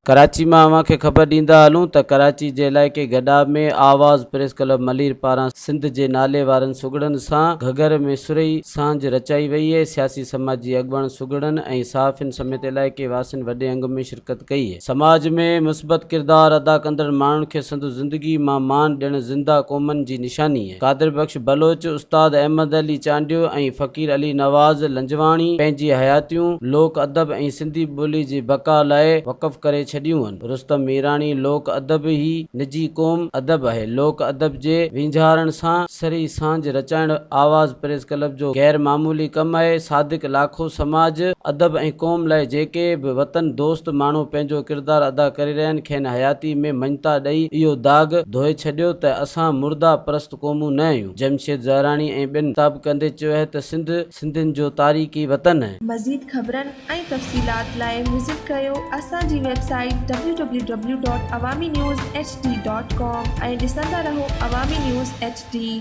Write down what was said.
कराची में अवां खे ख़बर ॾींदा हलूं त कराची जे इलाइक़े गडा में आवाज़ प्रेस क्लब मलीर पारां सिंध जे नाले वारनि सुगड़नि सां घगर में सुरई सांझ रचाई वई है। सियासी समाजी अॻुवान सुगड़नि ऐं सहाफ़ियुनि समेत इलाइक़े वासियुनि वॾे अंग में शिरकत कई है। समाज में मुस्बत किरदार अदा कंदड़ माण्हुनि खे संदु ज़िंदगी मां मान ॾियण ज़िंदा क़ौमनि जी निशानी है। कादिर बख्श बलोच, उस्ताद अहमद अली चांडियो ऐं फ़कीर अली नवाज़ लंजवाणी पंहिंजी हयातियूं लोक अदब ऐं सिंधी ॿोली जी बका लाइ वक़फ़ करे छॾियूं आहिनि। रुस्तम मीरानी लोक अदब ही निजी क़ौम अदब है। लोक अदब जे विंझारण सां सरी सांझ रचाइण आवाज़ प्रेस क्लब जो गैर मामूली कम है। सादिक लाखो समाज अदब ऐं क़ौम लाइ जेके बि वतन दोस्त माण्हू पंहिंजो किरदार अदा करे रहिया आहिनि खेनि हयाती में मञता ॾेई इहो दाग धोए छॾियो त असां मुर्दा परस्त क़ौमूं न आहियूं। जमशेद ज़हरानी ऐं ॿिनि ताब कंदे चयो है त सिंध सिंधियुनि जो तारीख़ी वतन है। मज़ीद ख़बरनि ऐं तफ़सीलात लाइ विज़िट कयो असांजी वेबसाइट www.awamiNewsHD.com ऐं ॾिसंदा रहो अवामी न्यूज़ HD।